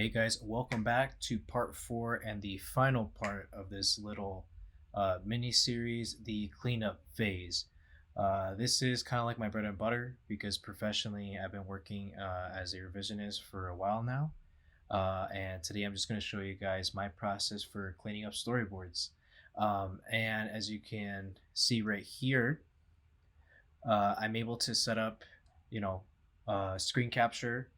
Hey guys, welcome back to part 4 and the final part of this little mini series, the cleanup phase. This is kind of like my bread and butter because professionally I've been working as a revisionist for a while now. And today I'm just going to show you guys my process for cleaning up storyboards. And as you can see right here, I'm able to set up, you know, screen capture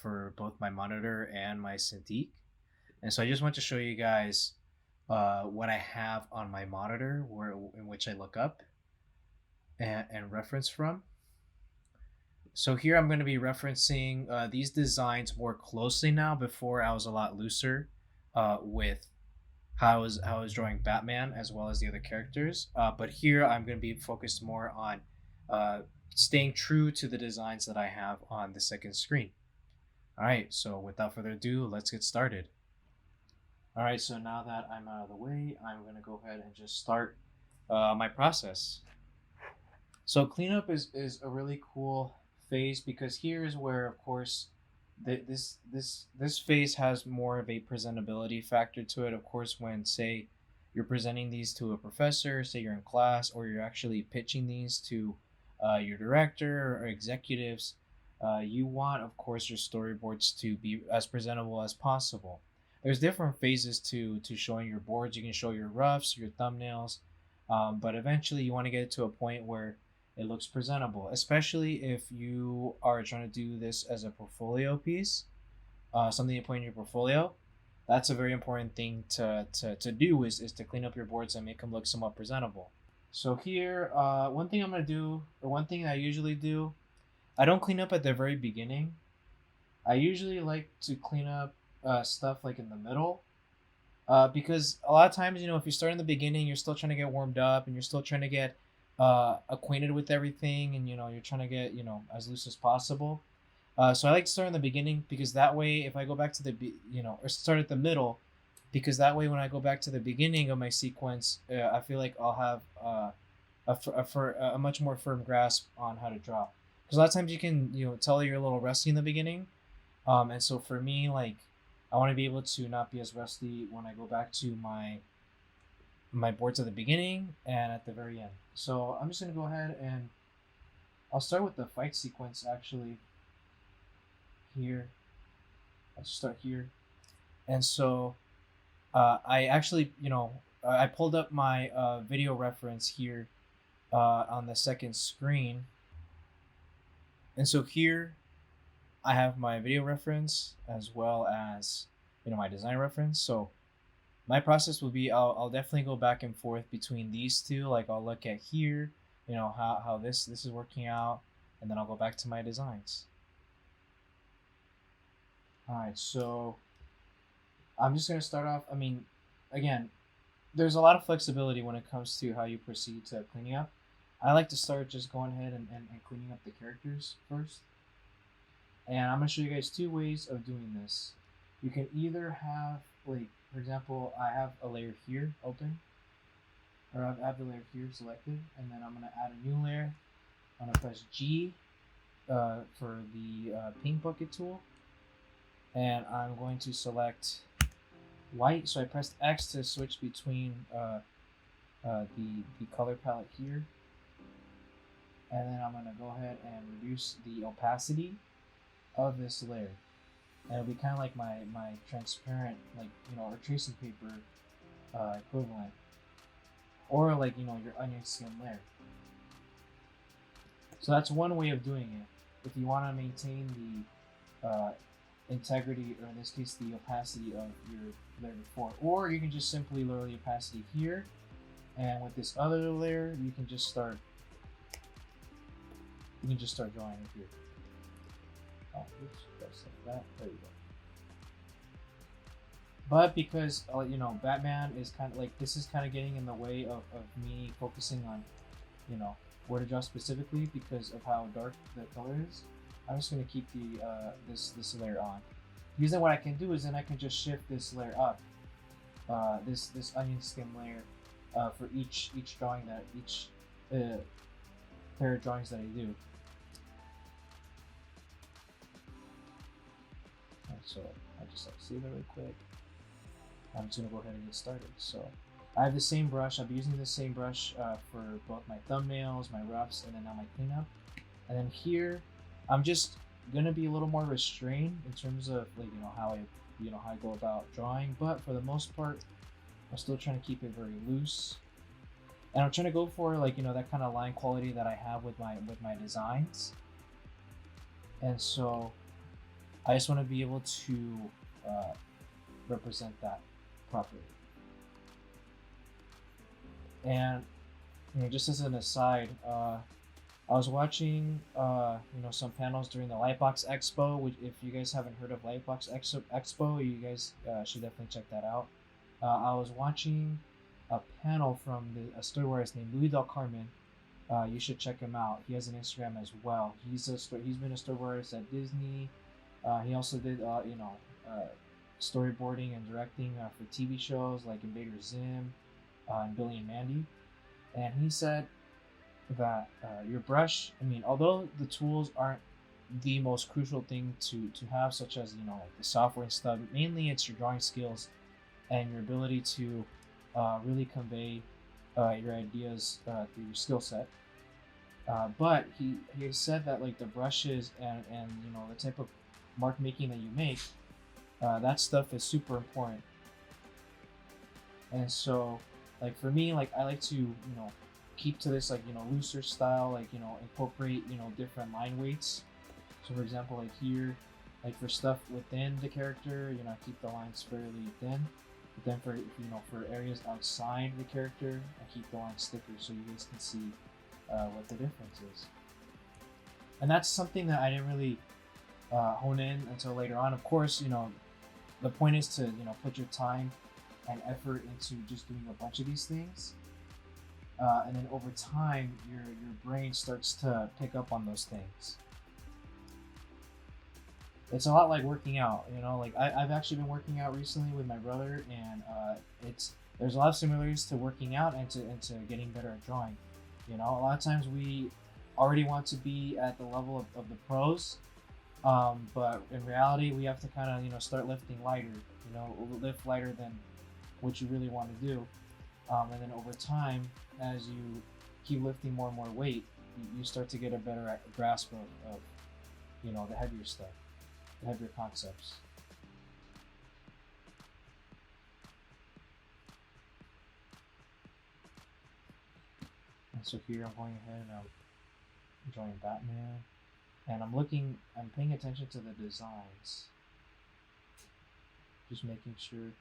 for both my monitor and my Cintiq. And so I just want to show you guys what I have on my monitor in which I look up and reference from. So here I'm going to be referencing these designs more closely now. Before I was a lot looser with how I was drawing Batman as well as the other characters. But here I'm going to be focused more on staying true to the designs that I have on the second screen. All right, so without further ado, let's get started. All right, so now that I'm out of the way, I'm going to go ahead and just start my process. So cleanup is a really cool phase because here is where, of course, this phase has more of a presentability factor to it. Of course, when say you're presenting these to a professor, say you're in class, or you're actually pitching these to your director or executives, you want, of course, your storyboards to be as presentable as possible. There's different phases to showing your boards. You can show your roughs, your thumbnails, but eventually you want to get it to a point where it looks presentable, especially if you are trying to do this as a portfolio piece, something you put in your portfolio. That's a very important thing to do is to clean up your boards and make them look somewhat presentable. So here, one thing I'm going to do, or one thing I usually do, I don't clean up at the very beginning. I usually like to clean up stuff like in the middle, because a lot of times, if you start in the beginning, you're still trying to get warmed up and you're still trying to get acquainted with everything, and you're trying to get as loose as possible. So I like to start in the beginning because that way, if I go back to or start at the middle, because that way when I go back to the beginning of my sequence, I feel like I'll have a much more firm grasp on how to draw. Because a lot of times you can tell you're a little rusty in the beginning, and so for me, like, I want to be able to not be as rusty when I go back to my boards at the beginning and at the very end. So I'm just gonna go ahead and I'll start with the fight sequence actually here. I'll just start here. And so I actually, I pulled up my video reference here on the second screen. And so here I have my video reference as well as my design reference. So my process will be I'll definitely go back and forth between these two. Like I'll look at here, how this is working out, and then I'll go back to my designs. All right, so I'm just gonna start off. I mean, again, there's a lot of flexibility when it comes to how you proceed to cleaning up. I like to start just going ahead and cleaning up the characters first. And I'm going to show you guys two ways of doing this. You can either have, like, for example, I have a layer here open, or I have the layer here selected, and then I'm going to add a new layer. I'm going to press G for the paint bucket tool, and I'm going to select white. So I pressed X to switch between the color palette here, and then I'm going to go ahead and reduce the opacity of this layer, and it'll be kind of like my transparent, like, or tracing paper equivalent, or like your onion skin layer. So that's one way of doing it if you want to maintain the integrity, or in this case the opacity of your layer before. Or you can just simply lower the opacity here, and with this other layer you can just start drawing it here. Oh, oops, just like that. There you go. But because Batman is kind of like, this is kind of getting in the way of me focusing on where to draw specifically because of how dark the color is. I'm just going to keep the this layer on. Because then what I can do is then I can just shift this layer up, this onion skin layer, for each drawing that each pair of drawings that I do. So I just like save it real quick. I'm just gonna go ahead and get started. So I have the same brush. I'll be using the same brush for both my thumbnails, my roughs, and then now my cleanup. And then here, I'm just gonna be a little more restrained in terms of like how I go about drawing. But for the most part, I'm still trying to keep it very loose, and I'm trying to go for like that kind of line quality that I have with my designs. And so I just want to be able to represent that properly. And just as an aside, I was watching some panels during the Lightbox Expo. Which, if you guys haven't heard of Lightbox Expo, you guys should definitely check that out. I was watching a panel from a storyboarder named Louis Del Carmen. You should check him out. He has an Instagram as well. He's been a storyboarder at Disney. He also did storyboarding and directing for TV shows like Invader Zim and Billy and Mandy. And he said that your brush, although the tools aren't the most crucial thing to have, such as like the software and stuff, mainly it's your drawing skills and your ability to really convey your ideas through your skill set. But he said that like the brushes and the type of mark making that you make, that stuff is super important. And so like for me, like I like to keep to this like looser style, like incorporate different line weights. So for example, like here, like for stuff within the character, I keep the lines fairly thin. But then for for areas outside the character, I keep the lines thicker so you guys can see what the difference is. And that's something that I didn't really hone in until later on. Of course, the point is to put your time and effort into just doing a bunch of these things, and then over time, your brain starts to pick up on those things. It's a lot like working out, like I've actually been working out recently with my brother, and there's a lot of similarities to working out and to getting better at drawing. A lot of times we already want to be at the level of the pros, but in reality, we have to kind of start lifting lighter, lift lighter than what you really want to do. And then over time, as you keep lifting more and more weight, you start to get a better grasp of the heavier stuff, the heavier concepts. And so here I'm going ahead and I'm drawing Batman, and I'm paying attention to the designs, just making sure.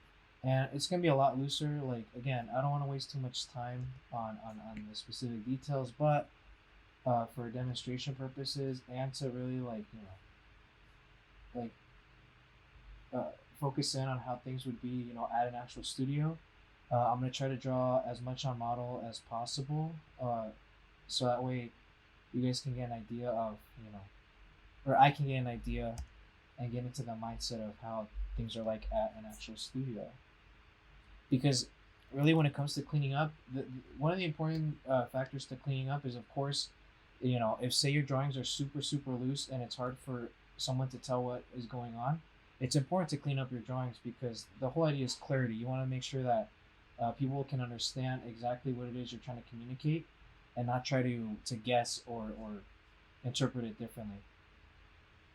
And it's going to be a lot looser. Like, again, I don't want to waste too much time on the specific details, but for demonstration purposes and to really focus in on how things would be at an actual studio, I'm going to try to draw as much on model as possible, so that way you guys can get an idea of or I can get an idea and get into the mindset of how things are like at an actual studio. Because really, when it comes to cleaning up, one of the important factors to cleaning up is, of course, if say your drawings are super loose and it's hard for someone to tell what is going on, it's important to clean up your drawings, because the whole idea is clarity. You want to make sure that people can understand exactly what it is you're trying to communicate, and not try to guess or interpret it differently.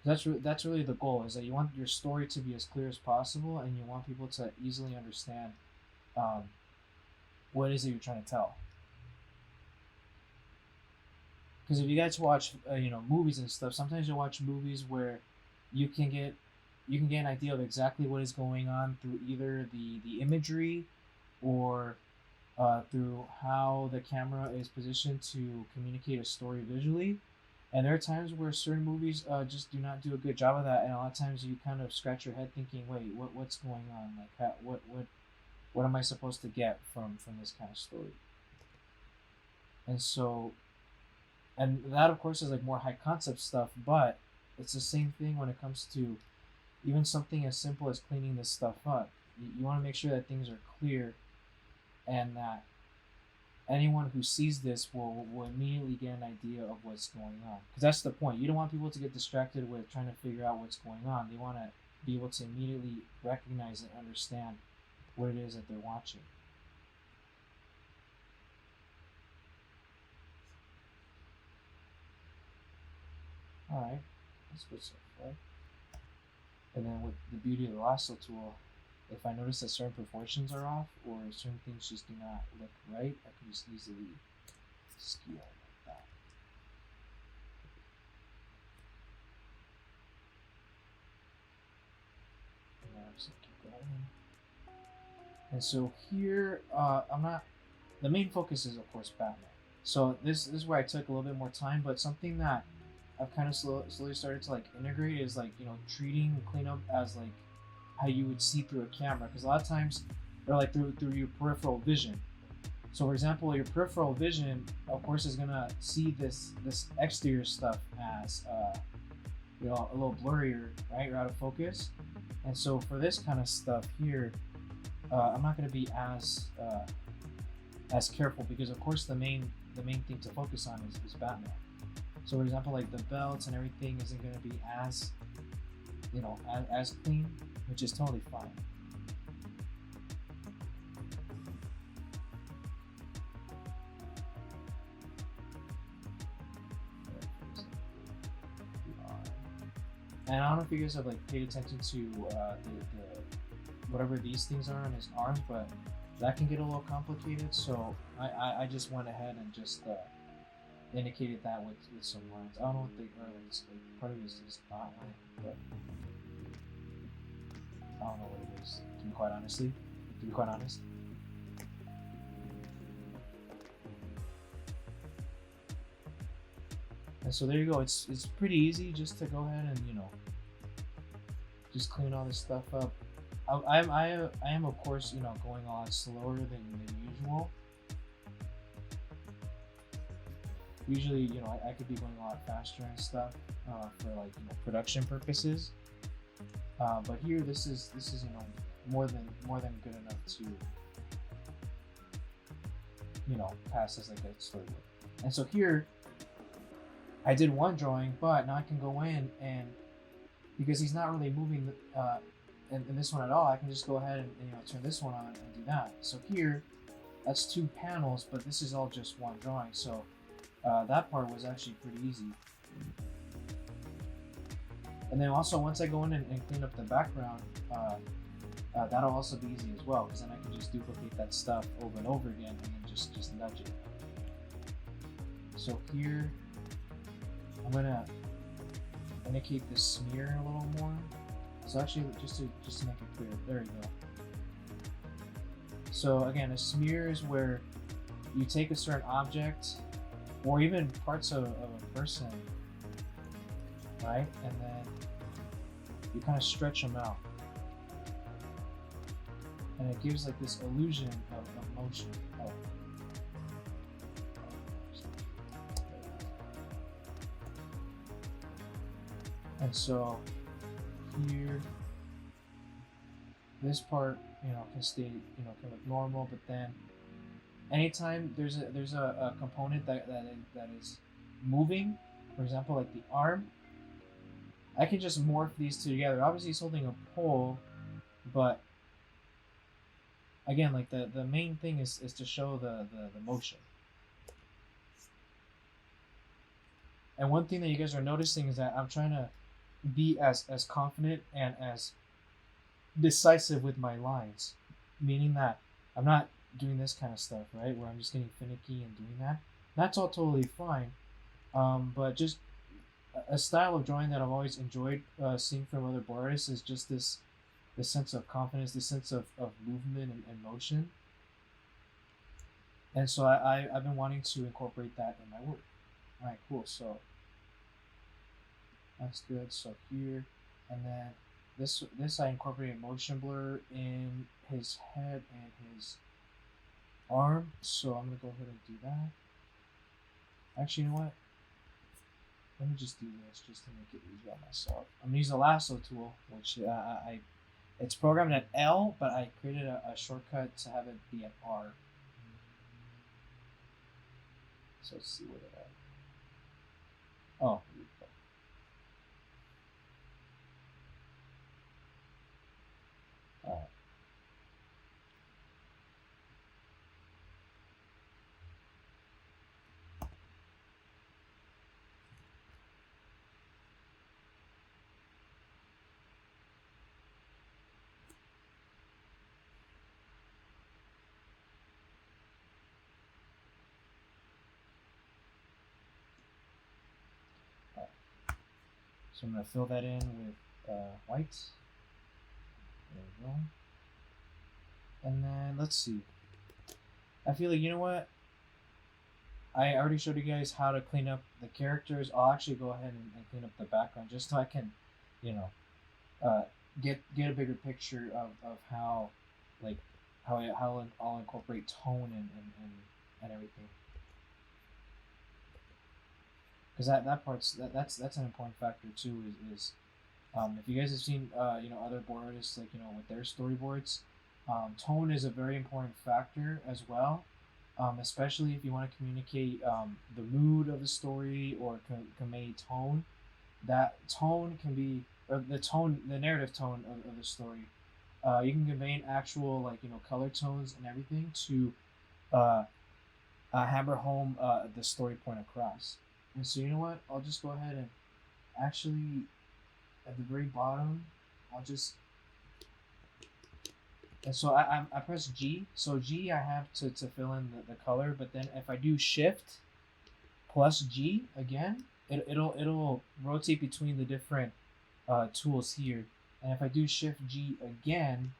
That's really the goal, is that you want your story to be as clear as possible, and you want people to easily understand what it is that you're trying to tell. Because if you guys watch movies and stuff, sometimes you watch movies where you can get an idea of exactly what is going on through either the imagery or through how the camera is positioned to communicate a story visually. And there are times where certain movies just do not do a good job of that, and a lot of times you kind of scratch your head thinking, wait, what's going on? Like, what am I supposed to get from this kind of story? And so, and that of course is like more high concept stuff, but it's the same thing when it comes to even something as simple as cleaning this stuff up. You want to make sure that things are clear, and that anyone who sees this will immediately get an idea of what's going on. Because that's the point. You don't want people to get distracted with trying to figure out what's going on. They want to be able to immediately recognize and understand what it is that they're watching. Alright, that's good so far. And then with the beauty of the lasso tool, if I notice that certain proportions are off or certain things just do not look right, I can just easily skew it like that. And I'm just gonna keep going. And so here, the main focus is of course Batman. So this is where I took a little bit more time, but something that I've kind of slowly started to like integrate is like, you know, treating cleanup as like how you would see through a camera, because a lot of times they're like through your peripheral vision. So for example, your peripheral vision of course is gonna see this exterior stuff as you know, a little blurrier, right, or out of focus. And so for this kind of stuff here, I'm not going to be as careful, because of course the main thing to focus on is Batman. So for example, like the belts and everything isn't going to be as, you know, as clean, which is totally fine. And I don't know if you guys have like paid attention to the whatever these things are on his arms, but that can get a little complicated. So I just went ahead and just indicated that with some lines. I don't know what they are. Like part of it is not line, but I don't know what it is. To be quite honest. And so there you go. It's pretty easy just to go ahead and, you know, just clean all this stuff up. I am of course, you know, going a lot slower than usual. Usually, you know, I could be going a lot faster and stuff for like, you know, production purposes. But here, this is you know, more than good enough to, you know, pass as like a storyboard. And so here, I did one drawing, but now I can go in and, because he's not really moving in this one at all, I can just go ahead and, you know, turn this one on and do that. So here, that's 2 panels, but this is all just one drawing. So that part was actually pretty easy. And then also once I go in and clean up the background, that'll also be easy as well, because then I can just duplicate that stuff over and over again and then just nudge it. So here, I'm gonna indicate the smear a little more. So actually, just to make it clear, there you go. So again, a smear is where you take a certain object, or even parts of a person, right? And then you kind of stretch them out. And it gives like this illusion of motion. Oh. And so here, this part, you know, can stay, you know, can look normal, but then anytime there's a component that is moving, for example, like the arm, I can just morph these two together. Obviously, he's holding a pole, but again, like the main thing is to show the motion. And one thing that you guys are noticing is that I'm trying to be as confident and as decisive with my lines, meaning that I'm not doing this kind of stuff, right, where I'm just getting finicky and doing that. That's all totally fine, but just a style of drawing that I've always enjoyed seeing from other board artists is just this sense of confidence, this sense of movement and motion. And so I've been wanting to incorporate that in my work. All right, cool. So that's good. So here, and then this I incorporated motion blur in his head and his arm. So I'm gonna go ahead and do that. Actually, you know what? Let me just do this just to make it easier on myself. I'm gonna use the lasso tool, which it's programmed at L, but I created a shortcut to have it be at R. So let's see where they're at. Oh, here we go. So I'm gonna fill that in with white. There we go. And then let's see. I feel like, you know what? I already showed you guys how to clean up the characters. I'll actually go ahead and clean up the background just so I can, you know, uh, get a bigger picture of how, like, how I'll incorporate tone and everything. Because that part's that's an important factor too. Is if you guys have seen other board artists, like, with their storyboards, tone is a very important factor as well. Especially if you want to communicate the mood of the story or convey tone. That tone can be, or the narrative tone of the story. You can convey an actual, like, color tones and everything to uh, hammer home the story point across. And so, you know what? I'll just go ahead and actually, at the very bottom, I'll just, and so I press G. So G, I have to fill in the color, but then if I do Shift plus G again, it'll rotate between the different tools here. And if I do Shift G again,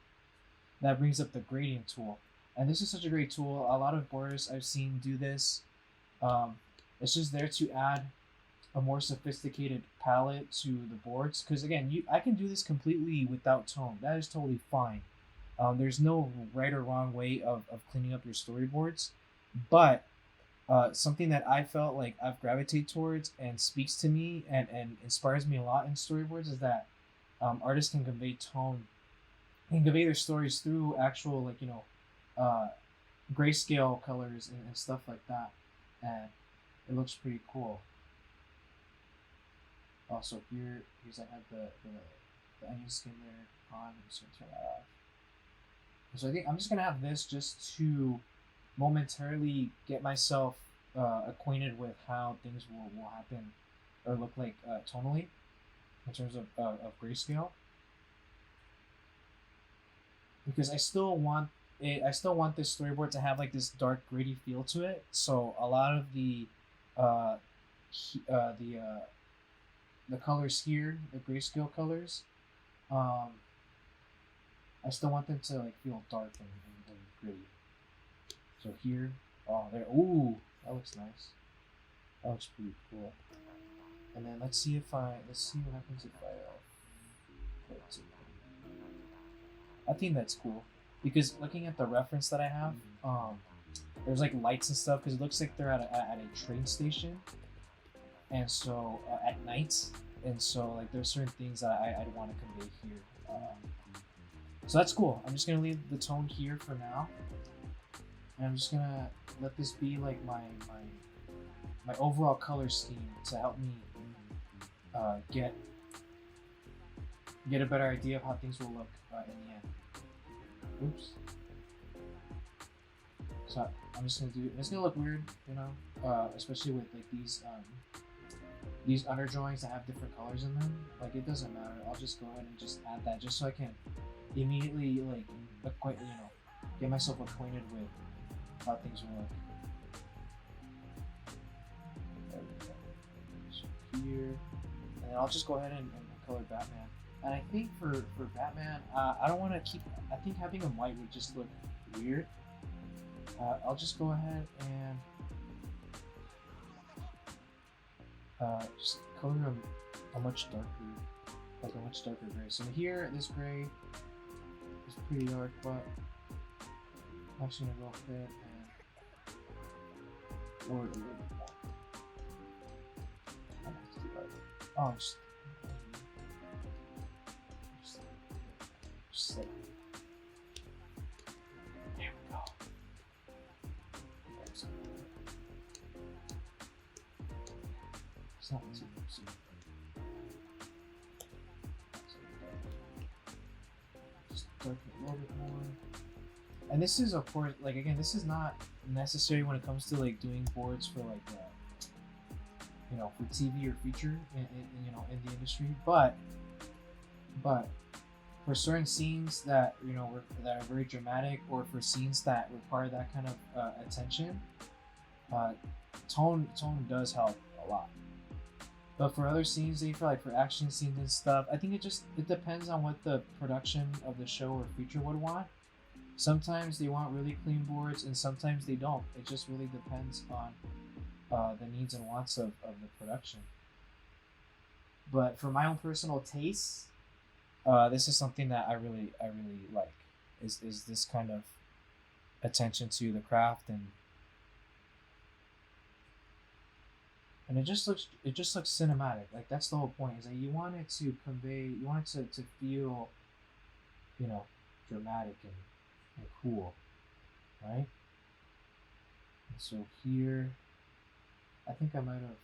that brings up the gradient tool. And this is such a great tool. A lot of boardists I've seen do this. It's just there to add a more sophisticated palette to the boards. Because again, I can do this completely without tone. That is totally fine. There's no right or wrong way of cleaning up your storyboards. But something that I felt like I've gravitated towards and speaks to me and inspires me a lot in storyboards is that artists can convey tone and convey their stories through actual, like, grayscale colors and stuff like that. And it looks pretty cool. Also, here's I have the onion skin there on. I'm just gonna turn that off. So I think I'm just gonna have this just to momentarily get myself acquainted with how things will happen or look like tonally in terms of grayscale, because I still want this storyboard to have like this dark gritty feel to it. So a lot of the colors here, the grayscale colors, I still want them to, like, feel dark and gritty. So here, there, ooh, that looks nice. That looks pretty cool. And then let's see what happens if I think that's cool, because looking at the reference that I have, there's like lights and stuff, because it looks like they're at a train station, and so at night, and so like there's certain things that I'd want to convey here. So that's cool. I'm just gonna leave the tone here for now, and I'm just gonna let this be like my overall color scheme to help me get a better idea of how things will look in the end. Oops. So I'm just gonna do. It's gonna look weird, especially with like these under drawings that have different colors in them. Like, it doesn't matter. I'll just go ahead and just add that just so I can immediately get myself acquainted with how things will look. There we go. So here, and then I'll just go ahead and color Batman. And I think for Batman, I don't want to keep. I think having him white would just look weird. I'll just go ahead and just color him a much darker gray. So here, this gray is pretty dark, but I'm actually gonna go ahead and lower it a little bit more. I have to do that. Oh, just like, there we go. It's not too soon. Just darken it a little bit more. And this is, of course, like, again, this is not necessary when it comes to like doing boards for like for TV or feature in the industry, but for certain scenes that that are very dramatic, or for scenes that require that kind of attention, tone does help a lot. But for other scenes, they feel like for action scenes and stuff, I think it depends on what the production of the show or feature would want. Sometimes they want really clean boards, and sometimes they don't. It just really depends on the needs and wants of the production. But for my own personal taste, this is something that I really like. Is this kind of attention to the craft, and it just looks cinematic. Like that's the whole point. Is that you want it to convey, you want it to feel, you know, dramatic and cool, right? And so here, I think I might have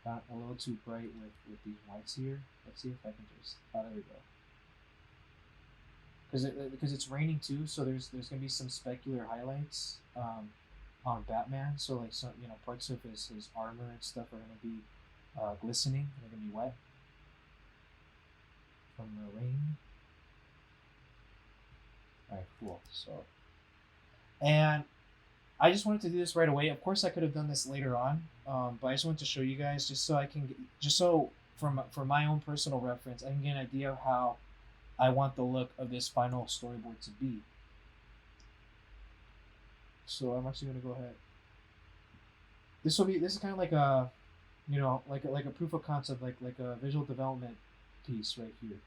got a little too bright with these whites here. Let's see if I can just, oh, there we go. Because it's raining too, so there's gonna be some specular highlights on Batman. So like some, you know, parts of his armor and stuff are gonna be glistening. They're gonna be wet from the rain. All right, cool. So, and I just wanted to do this right away. Of course, I could have done this later on, but I just wanted to show you guys just so I can just so for my own personal reference, I can get an idea of how I want the look of this final storyboard to be. So I'm actually gonna go ahead. This is kind of like a, you know, like a proof of concept, like a visual development piece right here.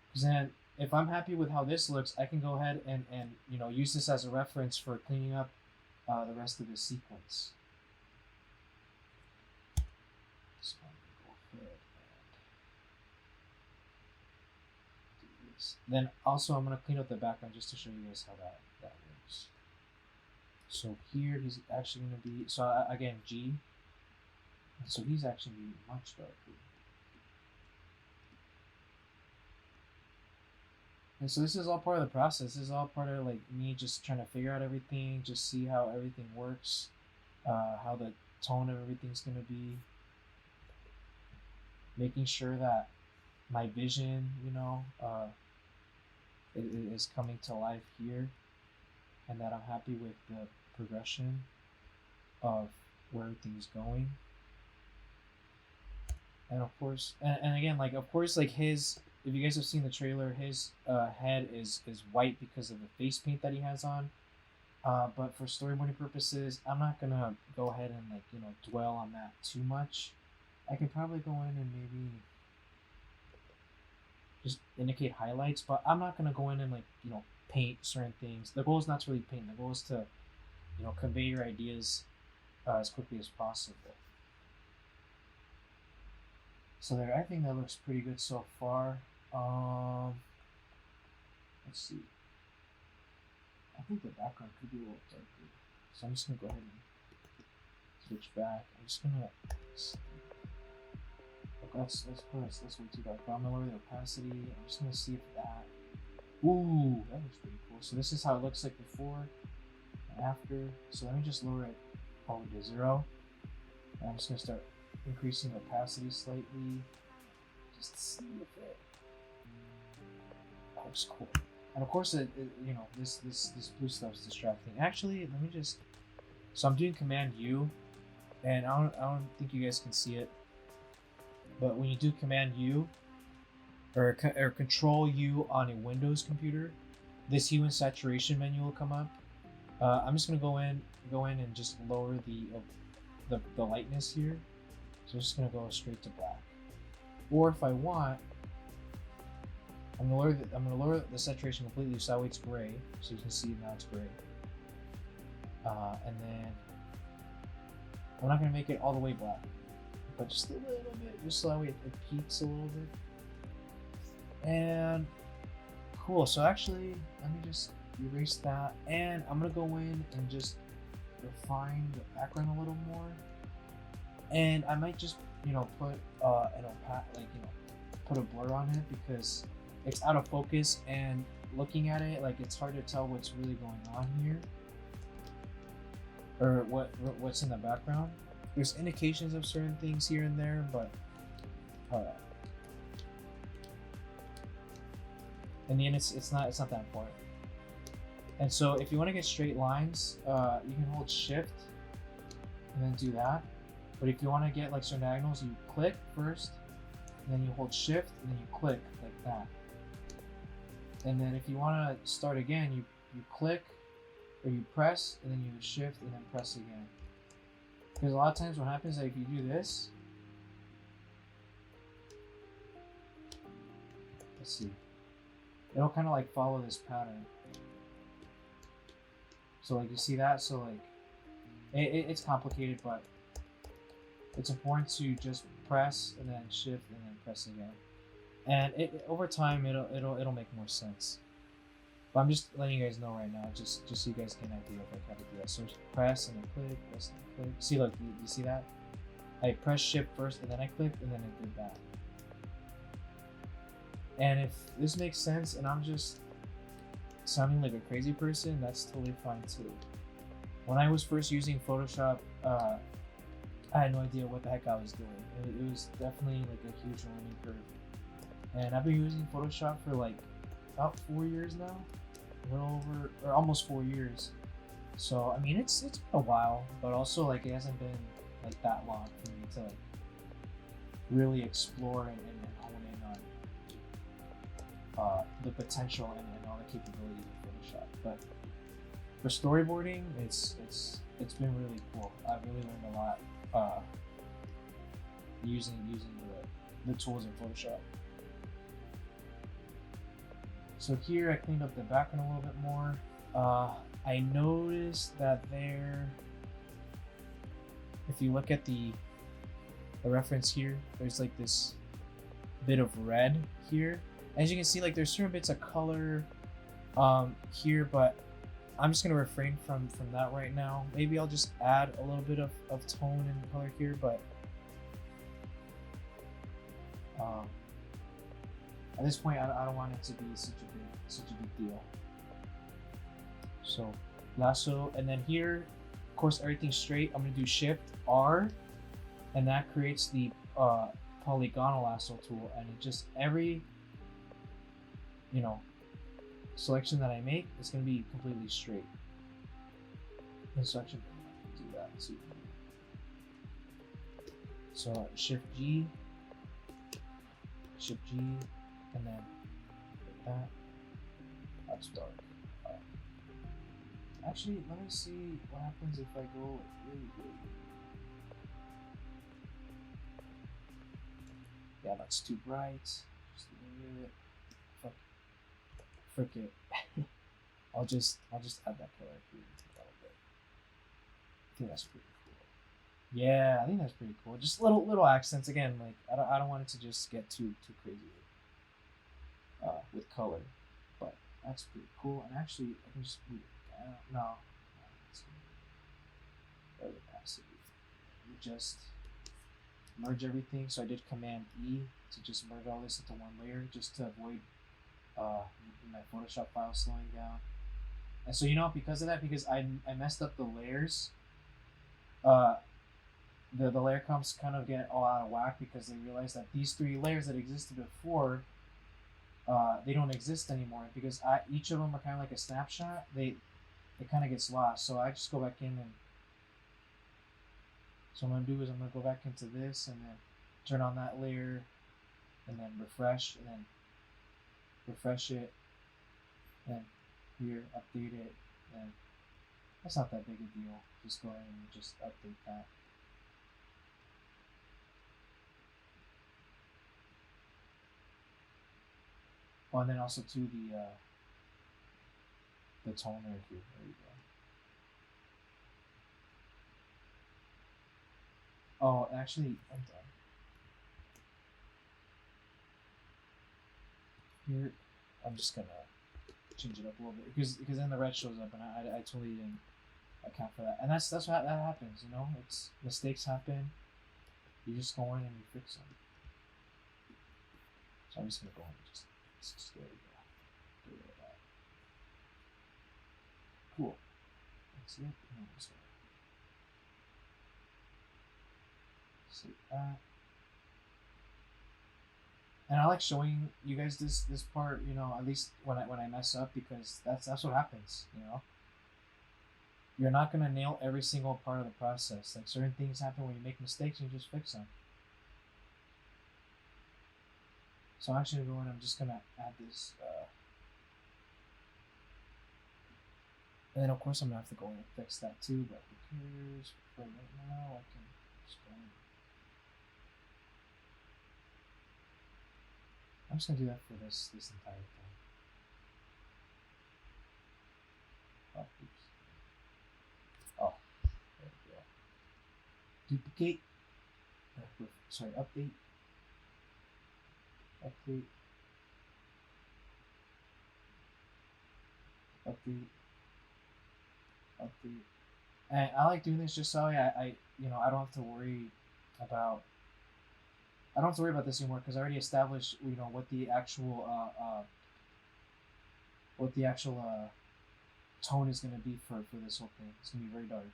Because then, if I'm happy with how this looks, I can go ahead and you know, use this as a reference for cleaning up the rest of the sequence. So I'm gonna go ahead and do this. Then also I'm gonna clean up the background just to show you guys how that works. So here he's actually gonna be, so again G. So he's actually gonna be much darker. And so this is all part of the process. This is all part of like me just trying to figure out everything, just see how everything works, how the tone of everything's gonna be, making sure that my vision, you know, is coming to life here, and that I'm happy with the progression of where everything's going. And of course, and again, like of course, like his, if you guys have seen the trailer, his head is white because of the face paint that he has on. But for storyboarding purposes, I'm not gonna go ahead and like, you know, dwell on that too much. I can probably go in and maybe just indicate highlights, but I'm not gonna go in and like, you know, paint certain things. The goal is not to really paint. The goal is to, you know, convey your ideas as quickly as possible. So there, I think that looks pretty good so far. Let's see. I think the background could be a little darker, so I'm just gonna go ahead and switch back. I'm just gonna. Look, that's way too dark. But I'm gonna lower the opacity. I'm just gonna see if that. Ooh, that looks pretty cool. So this is how it looks like before and after. So let me just lower it all the way to 0. And I'm just gonna start increasing the opacity slightly, just to see if it looks cool. And of course, it you know, this blue stuff is distracting. Actually, let me just. So I'm doing Command U, and I don't think you guys can see it, but when you do Command U or Control U on a Windows computer, this hue and saturation menu will come up. I'm just gonna go in and just lower the lightness here. So I'm just gonna go straight to black. Or if I want, I'm gonna lower the saturation completely so that way it's gray. So you can see now it's gray. And then I'm not gonna make it all the way black, but just a little bit, just so that way it peaks a little bit. And cool. So actually, let me just erase that, and I'm gonna go in and just refine the background a little more. And I might just, you know, put put a blur on it because it's out of focus, and looking at it, like it's hard to tell what's really going on here or what's in the background. There's indications of certain things here and there, but in the end, it's not that important. And so if you want to get straight lines, you can hold Shift and then do that. But if you want to get like certain diagonals, you click first, and then you hold shift, and then you click like that. And then if you want to start again, you click, or you press, and then you shift, and then press again. Because a lot of times what happens is like if you do this, let's see, it'll kind of like follow this pattern. So like you see that, so like it's complicated, but it's important to just press and then shift and then press again. And over time it'll make more sense. But I'm just letting you guys know right now, just so you guys get an idea of like how to do that. So press and then click, press and then click. See, look, you see that? I press shift first and then I clicked and then I did that. And if this makes sense and I'm just sounding like a crazy person, that's totally fine too. When I was first using Photoshop, I had no idea what the heck I was doing. It was definitely like a huge learning curve. And I've been using Photoshop for like about 4 years now. A little over, or almost 4 years. So I mean it's been a while, but also like it hasn't been like that long for me to like really explore and hone in on the potential and all the capabilities of Photoshop. But for storyboarding, it's been really cool. I've really learned a lot using the tools in Photoshop. So here I cleaned up the background a little bit more. I noticed that if you look at the reference here, there's like this bit of red here. As you can see, like there's certain bits of color here, but I'm just gonna refrain from that right now. Maybe I'll just add a little bit of tone and color here, but at this point I don't want it to be such a big deal. So lasso, and then here, of course, everything's straight. I'm gonna do Shift R, and that creates the polygonal lasso tool, and it just every selection that I make is gonna be completely straight. Instruction, do that. So Shift G, and then that. That's dark. Actually, let me see what happens if I go really big. Yeah, that's too bright. Just leave it. Frick it. I'll just add that color here a little bit. I think that's pretty cool. Yeah, I think that's pretty cool. Just little accents again. Like I don't want it to just get too crazy with color, but that's pretty cool. And actually, I can just move it down. No, it's very opacity. You just merge everything. So I did Command E to just merge all this into one layer, just to avoid my Photoshop file slowing down. And so because of that, because I messed up the layers, the layer comps kind of get all out of whack because they realize that these 3 layers that existed before, they don't exist anymore, because each of them are kind of like a snapshot. It kind of gets lost. So I just go back in, and so what I'm gonna do is I'm gonna go back into this and then turn on that layer and then refresh, and then refresh it, and here update it, and that's not that big a deal. Just go ahead and just update that. Oh, and then also to the toner here. There you go. Oh, actually, I'm done. Here, I'm just gonna change it up a little bit because then the red shows up, and I totally didn't account for that. And that's what that happens. It's mistakes happen. You just go in and you fix them. So I'm just gonna go in and just there you go. Get rid of that. Cool. That's it. No, save that. And I like showing you guys this part, at least when I mess up, because that's what happens, you're not gonna nail every single part of the process. Like certain things happen when you make mistakes and you just fix them. So I'm actually going, I'm just gonna add this, and then of course I'm gonna have to go in and fix that too, but who cares? For right now, I can just go in. I'm just gonna do that for this entire thing. Oh, oops. Oh, there we go. Duplicate. Sorry, update. Update. Update. Update. And I like doing this just so I I don't have to worry about this anymore because I already established what the actual tone is gonna be for this whole thing. It's gonna be very dark.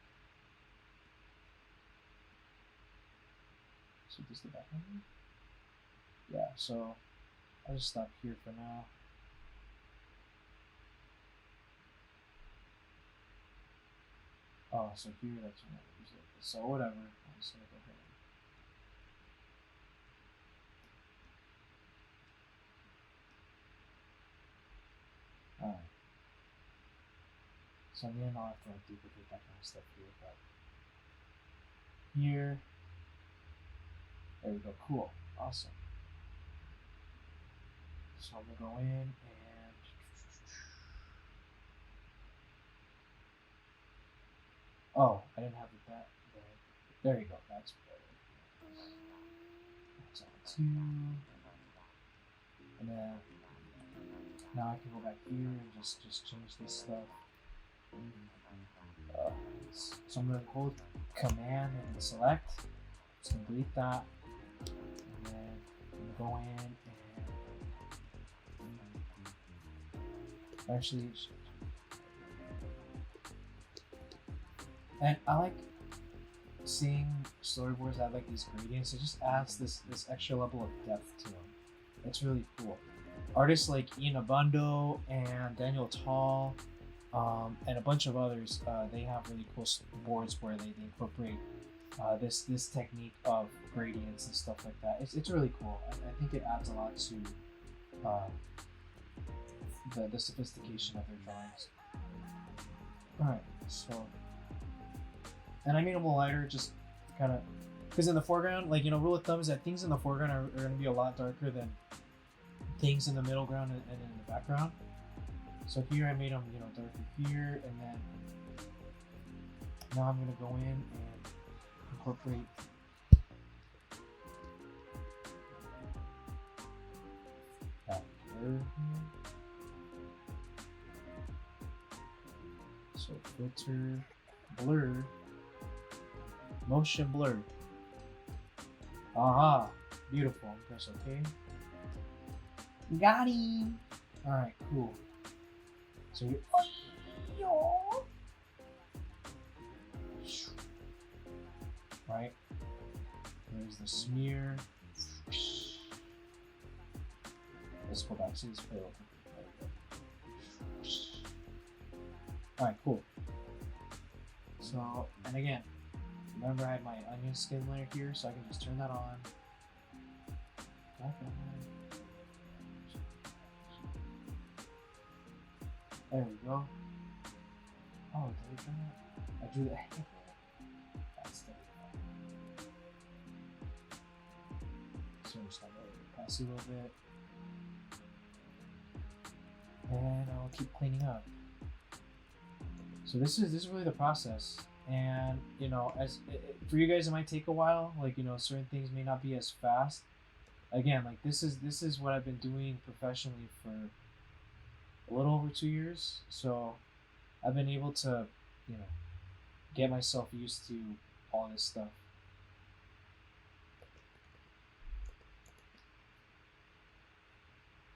So just the background. Yeah. So I'll just stop here for now. Oh, so here that's when I use it. So whatever. I'm just gonna go ahead. Alright. So in the end I'll have to like duplicate that kind of stuff here, but here. There we go. Cool. Awesome. So I'm gonna go in and oh, I didn't have it that way. There you go. That's better. That's on two. And then now I can go back here and just change this stuff. So I'm gonna hold Command and select. Just gonna delete that. And then I'm gonna go in and actually. And I like seeing storyboards that have like these gradients. It just adds this extra level of depth to them. It's really cool. Artists like Ian Abando and Daniel Tall, and a bunch of others, they have really cool boards where they incorporate this technique of gradients and stuff like that. It's really cool. I think it adds a lot to the sophistication of their drawings. Alright, so. And I made them a little lighter, just kind of, because in the foreground, like, rule of thumb is that things in the foreground are going to be a lot darker than things in the middle ground and in the background. So here I made them, darker here, and then now I'm going to go in and incorporate that blur here. So filter, blur. Motion blur. Aha! Beautiful. Press OK. Got him! Alright, cool. So we. Right? There's the smear. Let's go back. See this play open. Alright, cool. So, and again, remember I had my onion skin layer here, so I can just turn that on. There we go. Oh, did I turn that? I drew that. That's the. So just gonna pass a little bit. And I'll keep cleaning up. So this is really the process. And as for you guys, it might take a while. Like certain things may not be as fast. Again, like this is what I've been doing professionally for a little over 2 years. So I've been able to, get myself used to all this stuff.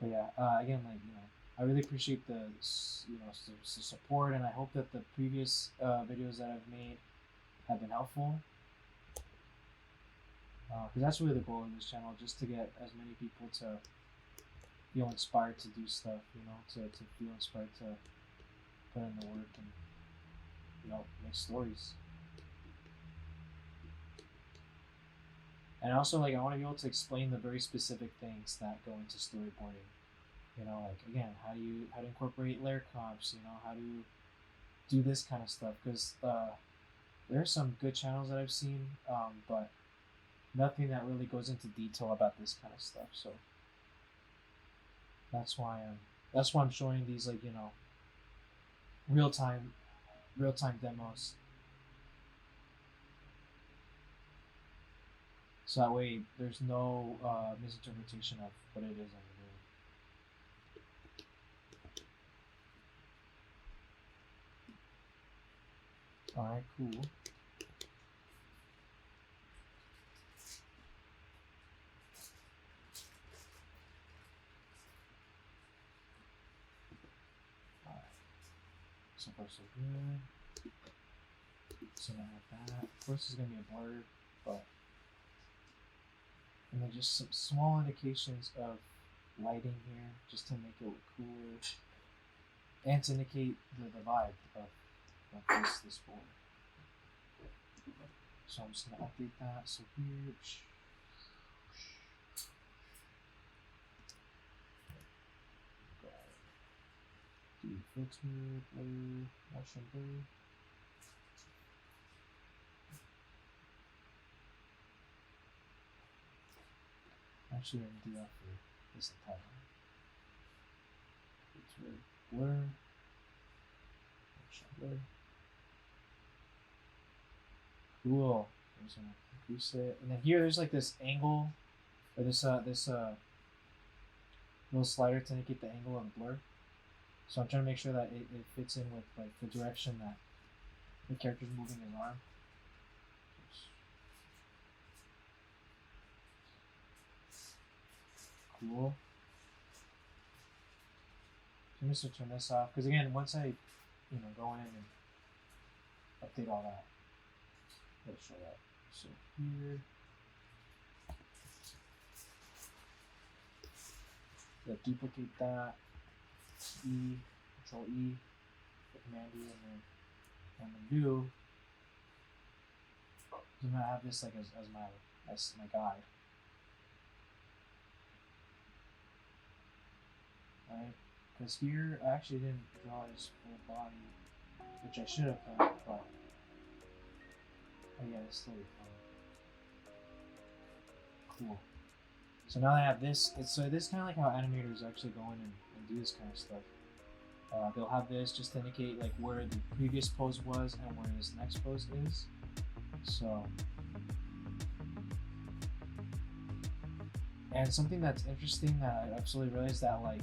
But yeah, again, like I really appreciate the support, and I hope that the previous videos that I've made have been helpful. Because that's really the goal of this channel, just to get as many people to feel inspired to do stuff, to feel inspired to put in the work. And make stories. And also, like, I want to be able to explain the very specific things that go into storyboarding. Like, again, how to incorporate layer comps. How to do this kind of stuff, because there are some good channels that I've seen, but nothing that really goes into detail about this kind of stuff. So that's why I'm showing these, like, real time demos. So that way there's no misinterpretation of what it is I'm doing. Alright, cool. So far so good. So now I have that. Of course, it's gonna be a blur, but and then just some small indications of lighting here, just to make it look cooler, and to indicate the vibe of this board. So I'm just gonna update that. So here. Do filter, blur, motion blur. Actually, I'm gonna do that for this entire one. Filter, blur, motion blur. Cool. I'm just gonna increase it, and then here there's like this angle, or this little slider to indicate the angle of the blur. So I'm trying to make sure that it fits in with like the direction that the character's moving his arm. Cool. So I'm just gonna turn this off, because again, once I go in and update all that, it'll show that. So here, duplicate that. E, Control E, Command E, and then what I'm gonna do is I'm gonna have this like as my guide. Right? Because here I actually didn't draw his full body, which I should have done, but yeah, it's still fun. Cool. So now that I have this, this is kind of like how animators actually go in and do this kind of stuff. They'll have this just to indicate like where the previous pose was and where this next pose is. So, and something that's interesting that I absolutely realized, that like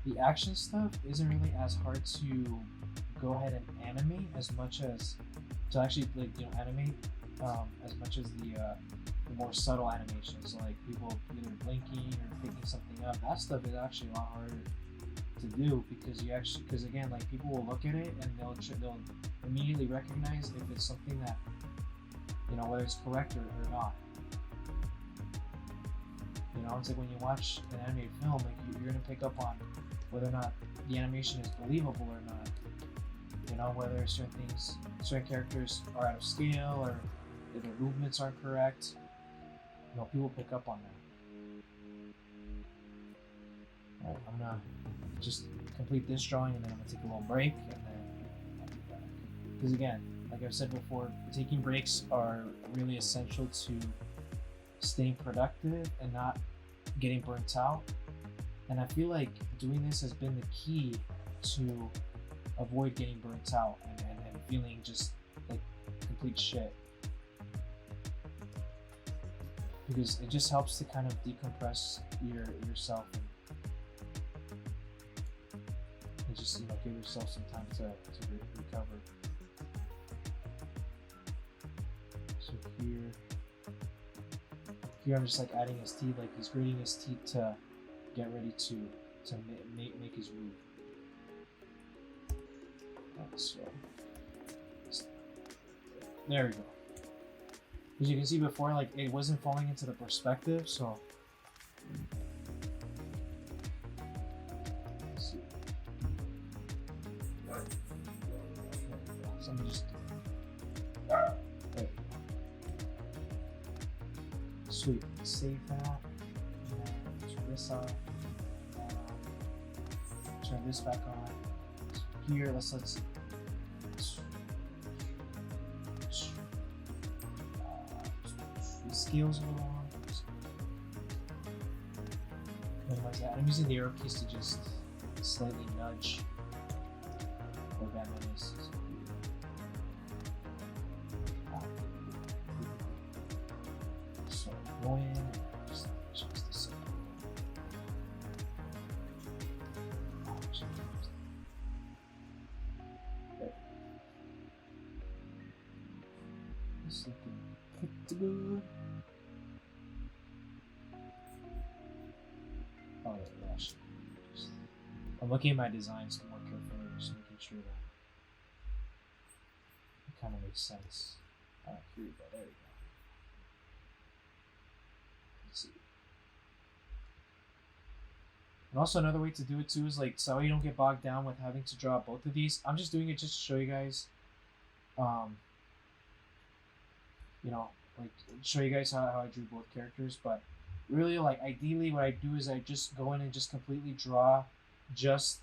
the action stuff isn't really as hard to go ahead and animate as much as to actually like animate as much as the more subtle animations, like people either blinking or picking something up. That stuff is actually a lot harder to do, because again, like people will look at it and they'll immediately recognize if it's something that whether it's correct or not. It's like when you watch an animated film, like you're gonna pick up on whether or not the animation is believable or not. Whether certain characters are out of scale, or if their movements aren't correct. People pick up on that. Alright, I'm gonna just complete this drawing, and then I'm gonna take a little break, and then I'll be back. Because again, like I've said before, taking breaks are really essential to staying productive and not getting burnt out. And I feel like doing this has been the key to avoid getting burnt out and feeling just like complete shit. Because it just helps to kind of decompress yourself and just give yourself some time to recover. So here I'm just like adding his teeth, like he's gritting his teeth to get ready to make his move. So there we go. As you can see before, like it wasn't falling into the perspective, so let's see. So let me just do it. Sweet. Save that. And then turn this off. Turn this back on. Here, let's the scales are on. Minimize that. I'm using the arrow keys to just slightly nudge where Batman is. So go in and just adjust this up. There. This looking pretty good. Oh, gosh. I'm looking at my designs more carefully, just making sure that it kind of makes sense. Here we go. There we go. Let's see. And also another way to do it too is like so you don't get bogged down with having to draw both of these. I'm just doing it just to show you guys, you know, like show you guys how I drew both characters. But really, like ideally, what I do is I just go in and just completely draw just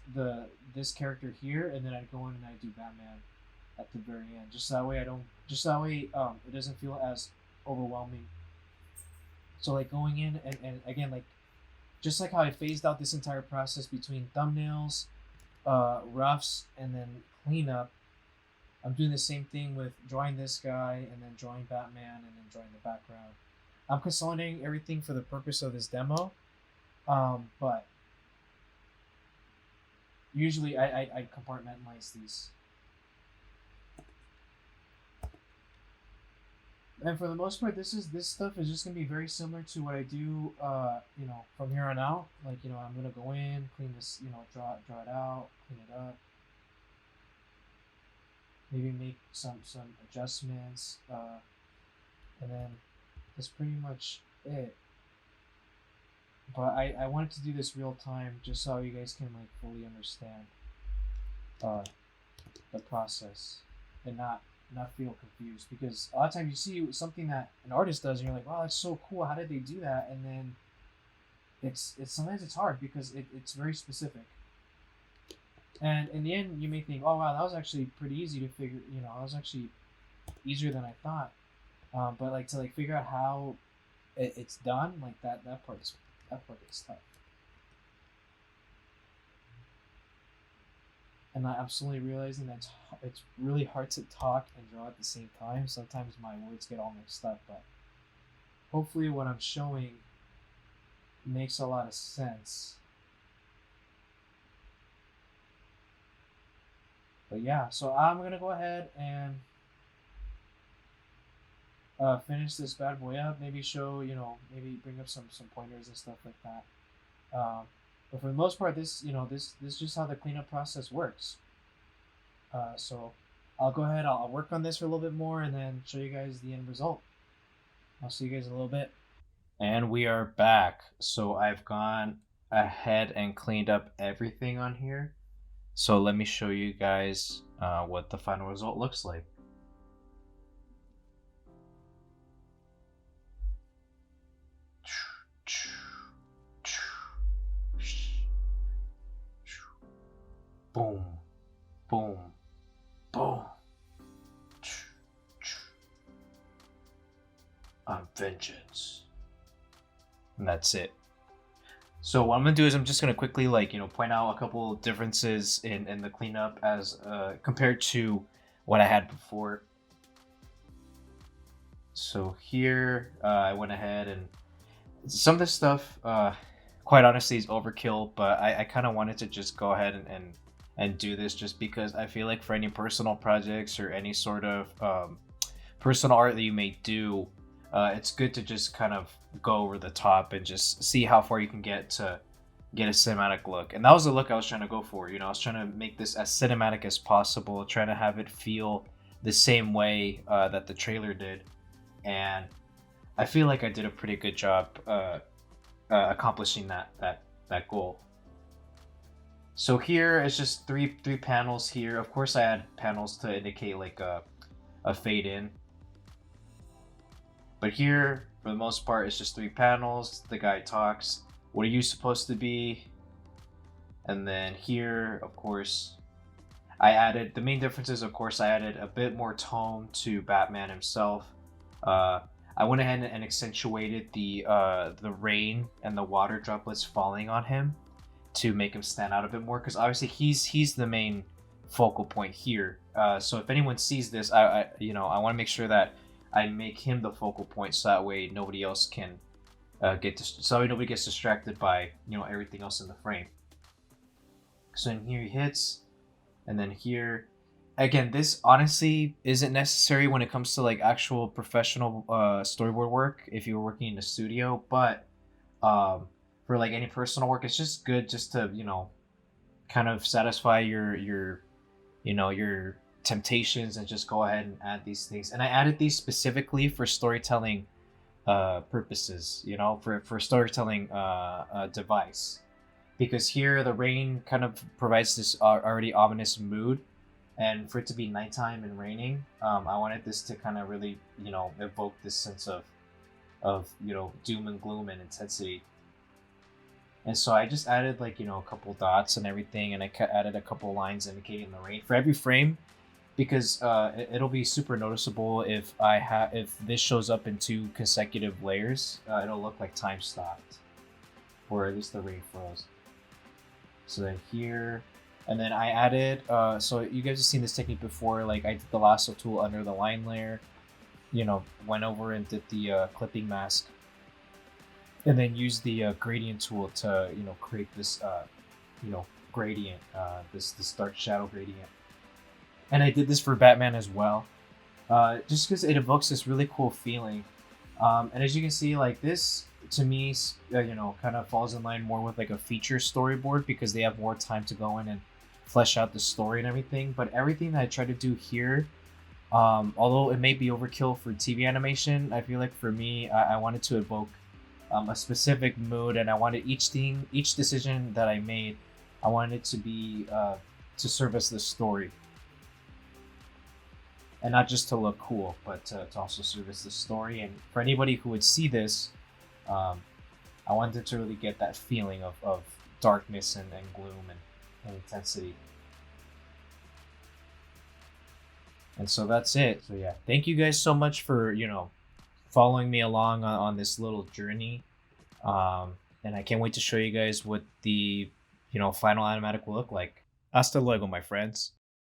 this character here, and then I go in and I do Batman at the very end. Just that way it doesn't feel as overwhelming. So like going in and again, like just like how I phased out this entire process between thumbnails, roughs, and then cleanup, I'm doing the same thing with drawing this guy and then drawing Batman and then drawing the background. I'm consolidating everything for the purpose of this demo, but usually I compartmentalize these. And for the most part, this stuff is just gonna be very similar to what I do, you know, from here on out. Like, you know, I'm gonna go in, clean this, you know, draw it out, clean it up, maybe make some adjustments, and then that's pretty much it. But I wanted to do this real time just so you guys can like fully understand the process and not feel confused, because a lot of times you see something that an artist does and you're like, wow, that's so cool, how did they do that? And then it's sometimes it's hard because it's very specific, and in the end you may think, oh wow, that was actually pretty easy to figure, you know, that was actually easier than I thought, but like to like figure out how it's done, like that part is tough. And I'm slowly realizing that it's really hard to talk and draw at the same time. Sometimes my words get all mixed up, but hopefully what I'm showing makes a lot of sense. But yeah, so I'm gonna go ahead and finish this bad boy up. Maybe show, you know, maybe bring up some pointers and stuff like that. But for the most part, this is just how the cleanup process works. So I'll go ahead, I'll work on this for a little bit more and then show you guys the end result. I'll see you guys in a little bit. And we are back. So I've gone ahead and cleaned up everything on here. So let me show you guys what the final result looks like. Boom, boom, boom. On vengeance. And that's it. So what I'm gonna do is I'm just gonna quickly, like, you know, point out a couple of differences in the cleanup as compared to what I had before. So here I went ahead and some of this stuff quite honestly is overkill, but I kind of wanted to just go ahead and do this just because I feel like for any personal projects or any sort of personal art that you may do, it's good to just kind of go over the top and just see how far you can get to get a cinematic look. And that was the look I was trying to go for. You know, I was trying to make this as cinematic as possible, trying to have it feel the same way that the trailer did. And I feel like I did a pretty good job accomplishing that goal. So here it's just three panels here. Of course, I add panels to indicate like a fade in. But here, for the most part, it's just three panels. The guy talks. What are you supposed to be? And then here, of course, I added the main differences. Of course, I added a bit more tone to Batman himself. Uh, I went ahead and accentuated the rain and the water droplets falling on him to make him stand out a bit more, because obviously he's the main focal point here. So if anyone sees this, I want to make sure that I make him the focal point, so that way nobody else can so nobody gets distracted by everything else in the frame. So in here he hits, and then here again, this honestly isn't necessary when it comes to like actual professional storyboard work if you're working in a studio, but for like any personal work, it's just good just to kind of satisfy your temptations and just go ahead and add these things. And I added these specifically for storytelling purposes, for storytelling device, because here the rain kind of provides this already ominous mood, and for it to be nighttime and raining, I wanted this to kind of really evoke this sense of doom and gloom and intensity. And so I just added like a couple dots and everything, and I added a couple lines indicating the rain for every frame, because it'll be super noticeable if this shows up in two consecutive layers. It'll look like time stopped, or at least the rain froze. So then here, and then I added. So you guys have seen this technique before. Like I did the lasso tool under the line layer, went over and did the clipping mask, and then use the gradient tool to create this gradient, this dark shadow gradient. And I did this for Batman as well, just because it evokes this really cool feeling. And as you can see, like this to me, kind of falls in line more with like a feature storyboard, because they have more time to go in and flesh out the story and everything. But everything that I try to do here, although it may be overkill for TV animation, I feel like for me, I wanted to evoke a specific mood, and I wanted each decision that I made, I wanted it to be to serve as the story, and not just to look cool, but to also serve as the story. And for anybody who would see this, I wanted to really get that feeling of darkness and gloom and intensity. And so that's it. So yeah, thank you guys so much for following me along on this little journey, and I can't wait to show you guys what the final animatic will look like. Hasta luego, my friends.